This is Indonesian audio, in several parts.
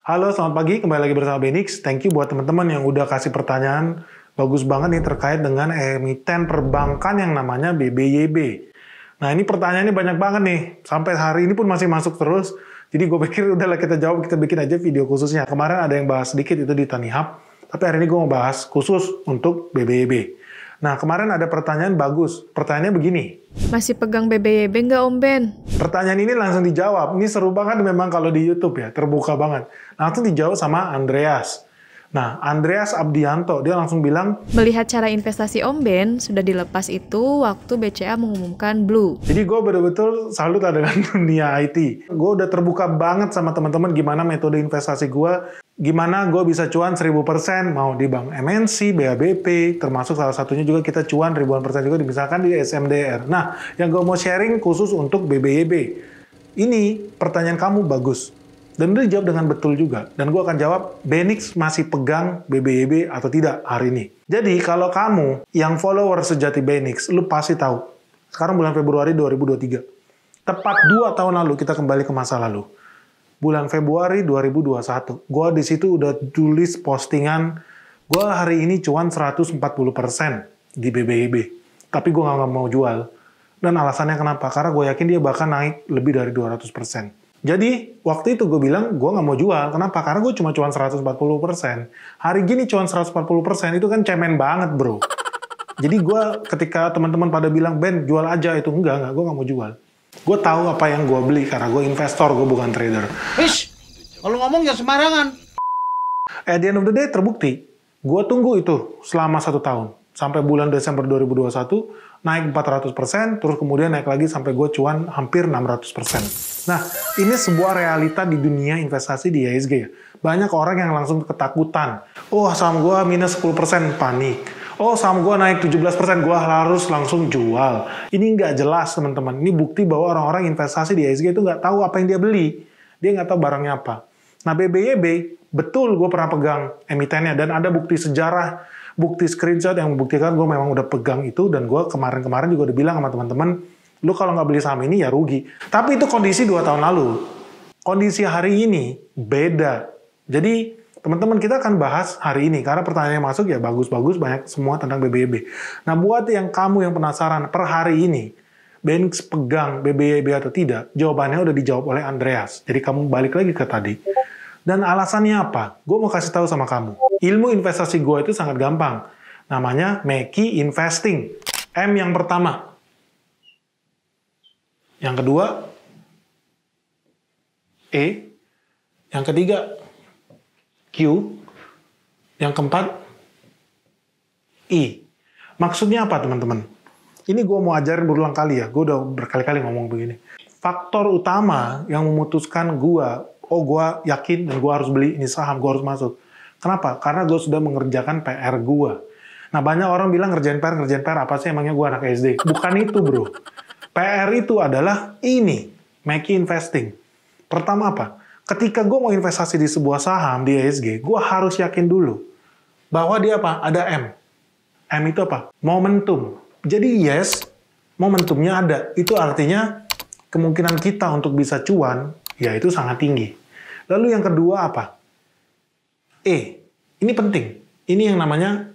Halo, selamat pagi. Kembali lagi bersama Benix. Thank you buat teman-teman yang udah kasih pertanyaan bagus banget nih terkait dengan emiten perbankan yang namanya BBYB. Nah, ini pertanyaannya banyak banget nih. Sampai hari ini pun masih masuk terus. Jadi gue pikir udahlah kita jawab, kita bikin aja video khususnya. Kemarin ada yang bahas sedikit itu di Tanihub. Tapi hari ini gue mau bahas khusus untuk BBYB. Nah, kemarin ada pertanyaan bagus. Pertanyaannya begini. Masih pegang BBYB nggak Om Ben? Pertanyaan ini langsung dijawab. Ini seru banget memang kalau di YouTube ya, terbuka banget. Langsung dijawab sama Andreas. Nah, Andreas Abdianto, dia langsung bilang, Melihat cara investasi Om Ben, sudah dilepas itu waktu BCA mengumumkan Blue. jadi gue betul-betul salut dengan dunia IT. Gue udah terbuka banget sama teman-teman gimana metode investasi gue, gimana gue bisa cuan 1000%, mau di bank MNC, BABP, termasuk salah satunya juga kita cuan ribuan persen juga misalkan di SMDR. Nah, yang gue mau sharing khusus untuk BBYB. Ini pertanyaan kamu bagus. Dan udah dijawab dengan betul juga. Dan gue akan jawab, Benix masih pegang BBYB atau tidak hari ini. Jadi kalau kamu yang follower sejati Benix, lu pasti tahu. Sekarang bulan Februari 2023. Tepat 2 tahun lalu kita kembali ke masa lalu. Bulan Februari 2021. Gue di situ udah tulis postingan, gue hari ini cuan 140% di BBYB. Tapi gue nggak mau jual. Dan alasannya kenapa? Karena gue yakin dia bahkan naik lebih dari 200%. Jadi, waktu itu gue bilang, gue nggak mau jual. Kenapa? Karena gue cuma cuan 140%. Hari gini cuan 140%, itu kan cemen banget, bro. Jadi gue, ketika teman-teman pada bilang, Ben, jual aja itu. Enggak, gue nggak mau jual. Gue tahu apa yang gue beli, karena gue investor, gue bukan trader. Ish, kalau ngomong ya sembarangan. At the end of the day, terbukti. Gue tunggu itu selama 1 tahun. Sampai bulan Desember 2021, naik 400%, terus kemudian naik lagi sampai gue cuan hampir 600%. Nah, ini sebuah realita di dunia investasi di IHSG ya. Banyak orang yang langsung ketakutan. Oh, saham gue minus 10%, panik. Oh, saham gue naik 17%, gue harus langsung jual. Ini nggak jelas, teman-teman. Ini bukti bahwa orang-orang investasi di IHSG itu nggak tahu apa yang dia beli. Dia nggak tahu barangnya apa. Nah, BBYB, betul gue pernah pegang emitennya, dan ada bukti sejarah, bukti screenshot yang membuktikan gue memang udah pegang itu, dan gue kemarin-kemarin juga udah bilang sama teman-teman, lu kalau nggak beli saham ini ya rugi. Tapi itu kondisi 2 tahun lalu. Kondisi hari ini beda. Jadi teman-teman kita akan bahas hari ini, karena pertanyaannya masuk ya bagus-bagus banyak semua tentang BBYB. Nah buat yang kamu yang penasaran per hari ini, Benix pegang BBYB atau tidak, jawabannya udah dijawab oleh Andreas. Jadi kamu balik lagi ke tadi. Dan alasannya apa? Gue mau kasih tahu sama kamu. Ilmu investasi gue itu sangat gampang. Namanya Macky Investing. M yang pertama. Yang kedua, E. Yang ketiga, Q. Yang keempat, I. Maksudnya apa, teman-teman? Ini gue mau ajarin berulang kali ya. Gue udah berkali-kali ngomong begini. Faktor utama yang memutuskan gue yakin dan gue harus beli ini saham, gue harus masuk. Kenapa? Karena gue sudah mengerjakan PR gue. Nah, banyak orang bilang ngerjain PR, apa sih emangnya gue anak SD? Bukan itu, bro. PR itu adalah ini, Macky Investing. Pertama apa? Ketika gue mau investasi di sebuah saham di IHSG, gue harus yakin dulu bahwa dia apa? Ada M. M itu apa? Momentum. Jadi yes, momentumnya ada. Itu artinya kemungkinan kita untuk bisa cuan, ya itu sangat tinggi. Lalu yang kedua apa? E. Ini penting. Ini yang namanya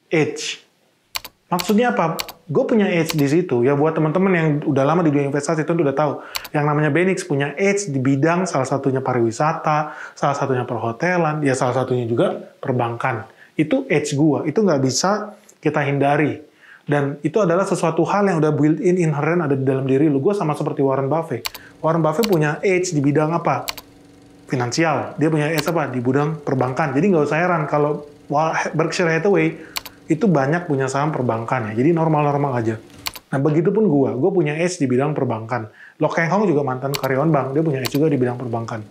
edge. Maksudnya apa? Gue punya edge di situ. Ya buat teman-teman yang udah lama di dunia investasi itu udah tahu. Yang namanya Benix punya edge di bidang salah satunya pariwisata, salah satunya perhotelan, ya salah satunya juga perbankan. Itu edge gue. Itu nggak bisa kita hindari. Dan itu adalah sesuatu hal yang udah built-in, inherent ada di dalam diri lu. Gue sama seperti Warren Buffett. Warren Buffett punya edge di bidang apa? Finansial. Dia punya edge apa? Di bidang perbankan. Jadi nggak usah heran kalau Berkshire Hathaway itu banyak punya saham perbankan ya. Jadi normal-normal aja. Nah, begitupun gue punya edge di bidang perbankan. Lo Keng Hong juga mantan karyawan bank, dia punya edge juga di bidang perbankan.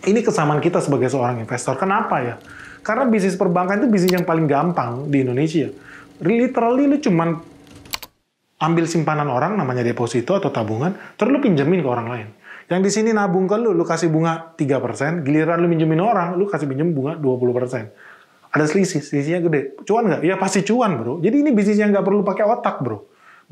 Ini kesamaan kita sebagai seorang investor. Kenapa ya? Karena bisnis perbankan itu bisnis yang paling gampang di Indonesia. Literally lu cuman ambil simpanan orang, namanya deposito atau tabungan, terus lu pinjemin ke orang lain. Yang di sini nabung ke lu kasih bunga 3%, giliran lu minjemin orang, lu kasih pinjem bunga 20%. Ada selisihnya gede. Cuan nggak? Ya pasti cuan, bro. Jadi ini bisnis yang nggak perlu pakai otak, bro.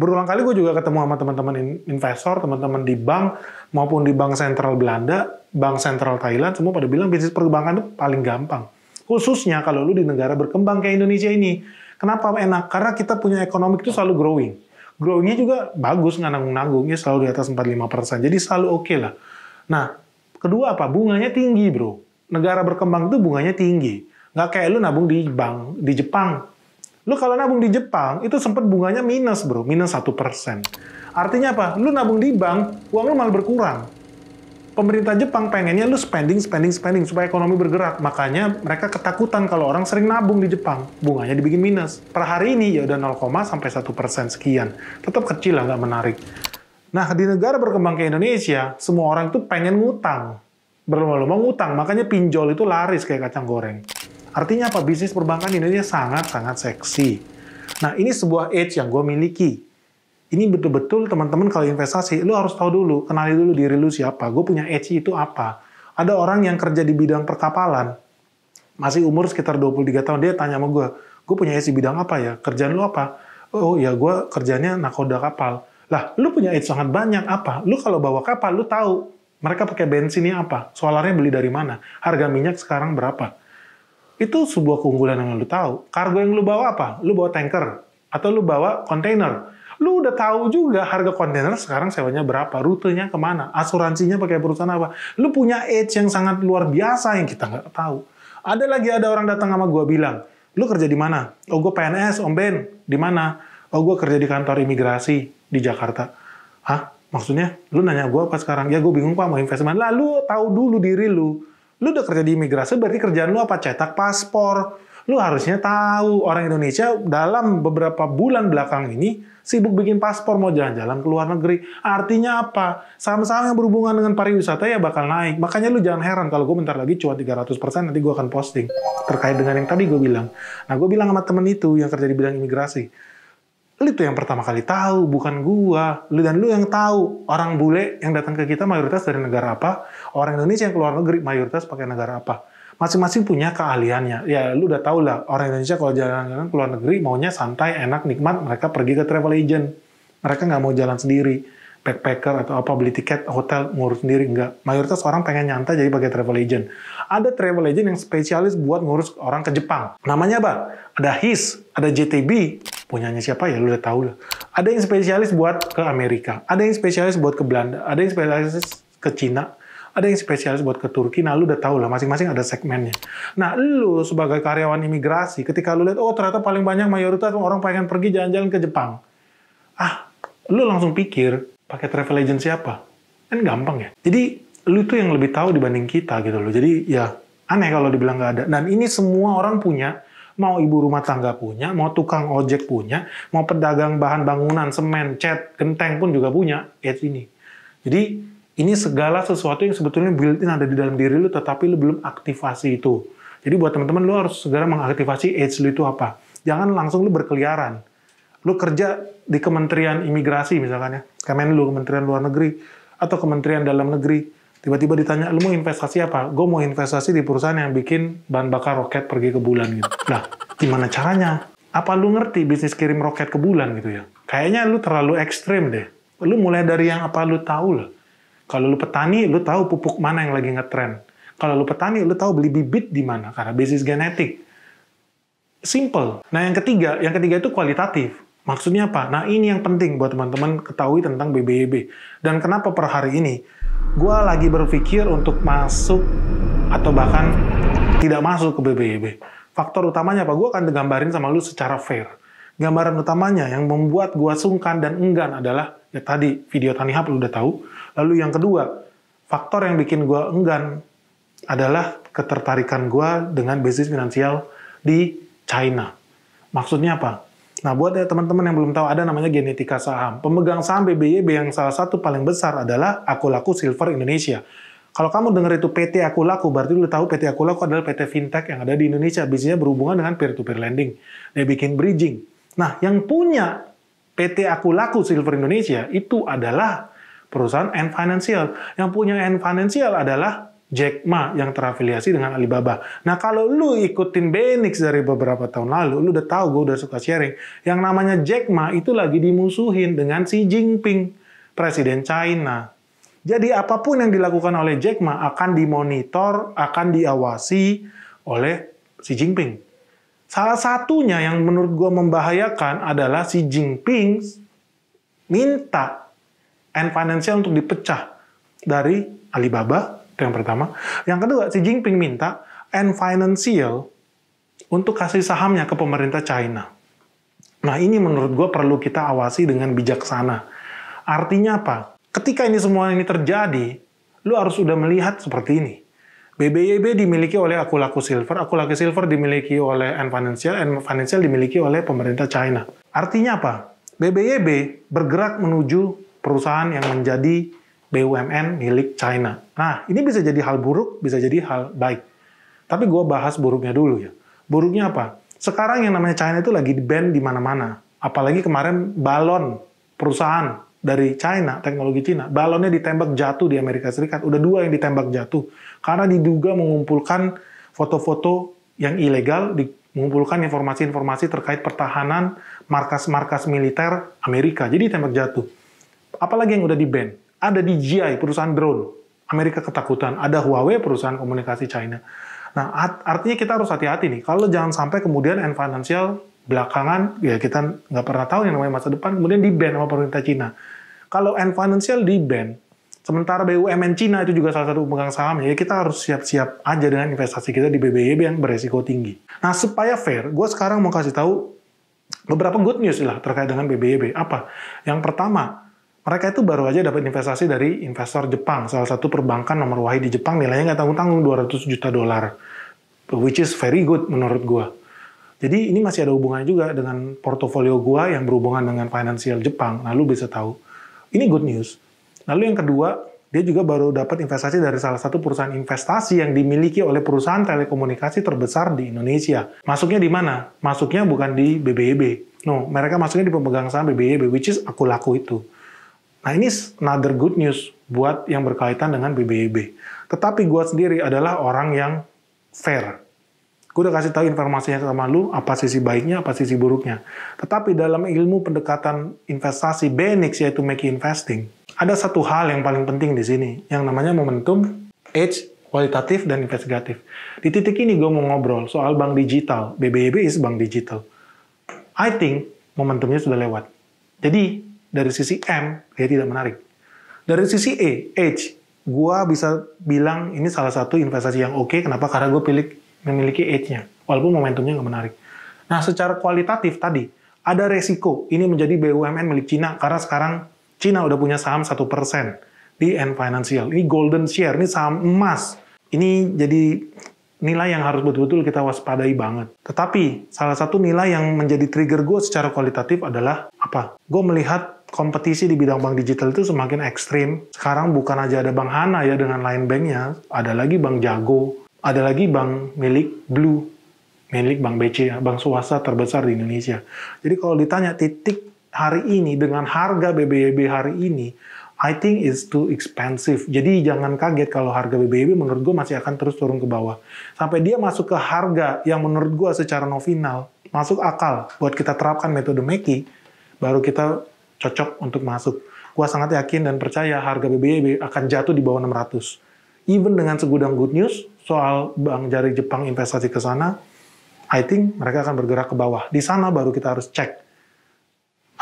Berulang kali gue juga ketemu sama teman-teman investor, teman-teman di bank, maupun di Bank Sentral Belanda, Bank Sentral Thailand, semua pada bilang bisnis perbankan itu paling gampang. Khususnya kalau lu di negara berkembang kayak Indonesia ini. Kenapa enak? Karena kita punya ekonomi itu selalu growing. Growing-nya juga bagus, nggak nanggung-nanggung, ya selalu di atas 45%. Jadi selalu oke lah. Nah, kedua apa? Bunganya tinggi, bro. Negara berkembang itu bunganya tinggi. Nggak kayak lu nabung di bank, di Jepang. Lu kalau nabung di Jepang, itu sempat bunganya minus, bro. Minus 1%. Artinya apa? Lu nabung di bank, uang lu malah berkurang. Pemerintah Jepang pengennya lu spending supaya ekonomi bergerak. Makanya mereka ketakutan kalau orang sering nabung di Jepang. Bunganya dibikin minus. Per hari ini ya udah 0, sampai 1% sekian. Tetap kecil lah, nggak menarik. Nah, di negara berkembang kayak Indonesia, semua orang itu pengen ngutang. Berlomba-lomba ngutang, makanya pinjol itu laris kayak kacang goreng. Artinya apa? Bisnis perbankan di Indonesia sangat-sangat seksi. Nah, ini sebuah edge yang gue miliki. Ini betul-betul teman-teman kalau investasi, lu harus tahu dulu, kenali dulu diri lu siapa. Gue punya edge itu apa. Ada orang yang kerja di bidang perkapalan, masih umur sekitar 23 tahun, dia tanya sama gue punya edge di bidang apa ya? Kerjaan lu apa? Oh ya, gue kerjanya nakoda kapal. Lah, lu punya edge sangat banyak apa? Lu kalau bawa kapal, lu tahu mereka pakai bensinnya apa? Solarnya beli dari mana? Harga minyak sekarang berapa? Itu sebuah keunggulan yang lu tahu. Kargo yang lu bawa apa? Lu bawa tanker atau lu bawa kontainer. Lu udah tahu juga harga kontainer sekarang sewanya berapa, rutenya kemana, asuransinya pakai perusahaan apa. Lu punya edge yang sangat luar biasa yang kita nggak tahu. Ada orang datang sama gue bilang, lu kerja di mana? Oh, gue PNS, Om Ben. Di mana? Oh, gue kerja di kantor imigrasi di Jakarta. Hah? Maksudnya? Lu nanya gue apa sekarang? Ya, gue bingung, Pak, mau investment. Lah, lu tahu dulu diri lu. Lu udah kerja di imigrasi, berarti kerjaan lu apa? Cetak paspor. Lu harusnya tahu orang Indonesia dalam beberapa bulan belakang ini sibuk bikin paspor mau jalan-jalan ke luar negeri. Artinya apa? Saham-saham yang berhubungan dengan pariwisata ya bakal naik. Makanya lu jangan heran kalau gue bentar lagi cuan 300%, nanti gue akan posting terkait dengan yang tadi gue bilang. Nah, gue bilang sama temen itu yang kerja di bidang imigrasi, lu itu yang pertama kali tahu, bukan gua. Lu yang tahu orang bule yang datang ke kita mayoritas dari negara apa, orang Indonesia yang keluar negeri mayoritas pakai negara apa. Masing-masing punya keahliannya. Ya, lu udah tahu lah, orang Indonesia kalau jalan-jalan ke luar negeri maunya santai, enak, nikmat, mereka pergi ke travel agent. Mereka nggak mau jalan sendiri, backpacker atau apa, beli tiket hotel, ngurus sendiri, enggak. Mayoritas orang pengen nyantai jadi pakai travel agent. Ada travel agent yang spesialis buat ngurus orang ke Jepang. Namanya apa? Ada HIS, ada JTB, punyanya siapa ya, lu udah tahu lah. Ada yang spesialis buat ke Amerika, ada yang spesialis buat ke Belanda, ada yang spesialis ke Cina, ada yang spesialis buat ke Turki. Nah, lu udah tahu lah, masing-masing ada segmennya. Nah, lu sebagai karyawan imigrasi, ketika lu lihat, oh ternyata paling banyak mayoritas orang pengen pergi jalan-jalan ke Jepang. Ah, lu langsung pikir, pakai travel agent siapa? Kan gampang ya. Jadi, lu tuh yang lebih tahu dibanding kita gitu loh. Jadi, ya aneh kalau dibilang nggak ada. Dan ini semua orang punya, mau ibu rumah tangga punya, mau tukang ojek punya, mau pedagang bahan bangunan, semen, cat, genteng pun juga punya edge ini. Jadi, ini segala sesuatu yang sebetulnya built-in ada di dalam diri lu, tetapi lu belum aktifasi itu. Jadi buat teman-teman, lu harus segera mengaktifasi edge lu itu apa. Jangan langsung lu berkeliaran. Lu kerja di Kementerian Imigrasi misalkan ya, Kemenlu, Kementerian Luar Negeri, atau Kementerian Dalam Negeri. Tiba-tiba ditanya, lu mau investasi apa? Gue mau investasi di perusahaan yang bikin bahan bakar roket pergi ke bulan gitu. Nah, gimana caranya? Apa lu ngerti bisnis kirim roket ke bulan gitu ya? Kayaknya lu terlalu ekstrim deh. Lu mulai dari yang apa lu tahu lah. Kalau lu petani, lu tahu pupuk mana yang lagi ngetren. Kalau lu petani, lu tahu beli bibit di mana, karena bisnis genetik. Simple. Nah, yang ketiga itu kualitatif. Maksudnya apa? Nah, ini yang penting buat teman-teman ketahui tentang BBYB. Dan kenapa per hari ini, gue lagi berpikir untuk masuk, atau bahkan tidak masuk ke BBYB. Faktor utamanya apa? Gue akan gambarin sama lu secara fair. Gambaran utamanya yang membuat gue sungkan dan enggan adalah, ya tadi, video Tani Hub lu udah tahu. Lalu yang kedua, faktor yang bikin gue enggan adalah ketertarikan gue dengan bisnis finansial di China. Maksudnya apa? Nah, buat teman-teman yang belum tahu, ada namanya genetika saham. Pemegang saham BBYB yang salah satu paling besar adalah Akulaku Silver Indonesia. Kalau kamu dengar itu PT Akulaku, berarti lu tahu PT Akulaku adalah PT Fintech yang ada di Indonesia. Bisnisnya berhubungan dengan peer-to-peer lending. Dia bikin bridging. Nah, yang punya PT Akulaku Silver Indonesia itu adalah perusahaan Ant Financial. Yang punya Ant Financial adalah Jack Ma yang terafiliasi dengan Alibaba. Nah, kalau lu ikutin Benix dari beberapa tahun lalu, lu udah tahu, gue udah suka sharing. Yang namanya Jack Ma itu lagi dimusuhin dengan Xi Jinping, Presiden China. Jadi apapun yang dilakukan oleh Jack Ma akan dimonitor, akan diawasi oleh Xi Jinping. Salah satunya yang menurut gue membahayakan adalah Xi Jinping minta Ant Financial untuk dipecah dari Alibaba. Itu yang pertama. Yang kedua, Xi Jinping minta Ant Financial untuk kasih sahamnya ke pemerintah China. Nah, ini menurut gue perlu kita awasi dengan bijaksana. Artinya apa? Ketika ini semua ini terjadi, lu harus sudah melihat seperti ini. BBYB dimiliki oleh Akulaku Silver dimiliki oleh Ant Financial dimiliki oleh pemerintah China. Artinya apa? BBYB bergerak menuju perusahaan yang menjadi BUMN milik China. Nah, ini bisa jadi hal buruk, bisa jadi hal baik. Tapi gue bahas buruknya dulu ya. Buruknya apa? Sekarang yang namanya China itu lagi di-ban di mana-mana. Apalagi kemarin balon perusahaan dari China, teknologi China, balonnya ditembak jatuh di Amerika Serikat. Udah 2 yang ditembak jatuh. Karena diduga mengumpulkan foto-foto yang ilegal, mengumpulkan informasi-informasi terkait pertahanan markas-markas militer Amerika. Jadi ditembak jatuh. Apalagi yang udah di-ban? Ada DJI, perusahaan drone. Amerika ketakutan. Ada Huawei, perusahaan komunikasi China. Nah, artinya kita harus hati-hati nih. Kalau jangan sampai kemudian Ant Financial belakangan, ya kita nggak pernah tahu yang namanya masa depan, kemudian di-ban sama pemerintah China. Kalau Ant Financial di-ban, sementara BUMN China itu juga salah satu pemegang saham, ya kita harus siap-siap aja dengan investasi kita di BBYB yang beresiko tinggi. Nah, supaya fair, gue sekarang mau kasih tahu beberapa good news lah terkait dengan BBYB. Apa? Yang pertama, mereka itu baru aja dapat investasi dari investor Jepang, salah satu perbankan nomor wahid di Jepang, nilainya nggak tanggung-tanggung $200 juta, which is very good menurut gue. Jadi ini masih ada hubungannya juga dengan portofolio gue yang berhubungan dengan financial Jepang. Nah, lu bisa tahu. Ini good news. Lalu yang kedua, dia juga baru dapat investasi dari salah satu perusahaan investasi yang dimiliki oleh perusahaan telekomunikasi terbesar di Indonesia. Masuknya di mana? Masuknya bukan di BBYB. No, mereka masuknya di pemegang saham BBYB, which is Akulaku itu. Nah, ini another good news buat yang berkaitan dengan BBYB. Tetapi gue sendiri adalah orang yang fair. Gue udah kasih tahu informasinya sama lu, apa sisi baiknya, apa sisi buruknya. Tetapi dalam ilmu pendekatan investasi Benix, yaitu Make Investing, ada satu hal yang paling penting di sini, yang namanya momentum, edge, kualitatif, dan investigatif. Di titik ini gue mau ngobrol soal bank digital. BBYB is bank digital. I think momentumnya sudah lewat. Jadi, dari sisi M, dia tidak menarik. Dari sisi E, edge, gue bisa bilang ini salah satu investasi yang oke. Kenapa? Karena gue memiliki edge-nya. Walaupun momentumnya nggak menarik. Nah, secara kualitatif tadi, ada resiko ini menjadi BUMN milik Cina. Karena sekarang Cina udah punya saham 1% di Ant Financial. Ini golden share, ini saham emas. Ini jadi nilai yang harus betul-betul kita waspadai banget. Tetapi, salah satu nilai yang menjadi trigger gue secara kualitatif adalah apa? Gue melihat kompetisi di bidang bank digital itu semakin ekstrim. Sekarang bukan aja ada Bank Hana ya dengan lain banknya, ada lagi Bank Jago, ada lagi bank milik Blue, milik Bank BCA, bank swasta terbesar di Indonesia. Jadi kalau ditanya titik hari ini dengan harga BBYB hari ini, I think it's too expensive. Jadi jangan kaget kalau harga BBYB menurut gue masih akan terus turun ke bawah. Sampai dia masuk ke harga yang menurut gue secara nominal masuk akal buat kita terapkan metode Meki, baru kita cocok untuk masuk. Gua sangat yakin dan percaya harga BBYB akan jatuh di bawah 600. Even dengan segudang good news soal bank jari Jepang investasi ke sana, I think mereka akan bergerak ke bawah. Di sana baru kita harus cek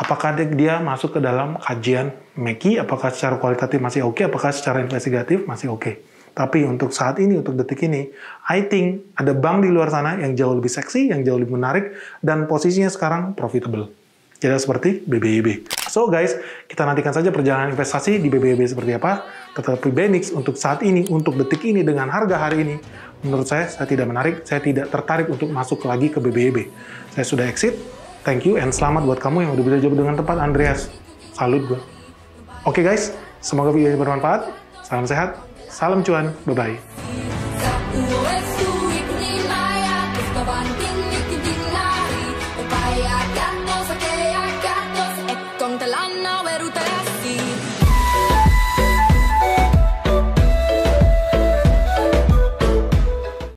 apakah dia masuk ke dalam kajian Meki, apakah secara kualitatif masih oke, apakah secara investigatif masih oke. Tapi untuk saat ini, untuk detik ini, I think ada bank di luar sana yang jauh lebih seksi, yang jauh lebih menarik, dan posisinya sekarang profitable. Jadi seperti BBYB. So guys, kita nantikan saja perjalanan investasi di BBYB seperti apa. Tetapi Benix untuk saat ini, untuk detik ini, dengan harga hari ini, menurut saya tidak menarik. Saya tidak tertarik untuk masuk lagi ke BBYB. Saya sudah exit. Thank you and selamat buat kamu yang udah bisa jawab dengan tepat, Andreas. Salut gue. Oke guys, semoga video ini bermanfaat. Salam sehat, salam cuan, bye-bye.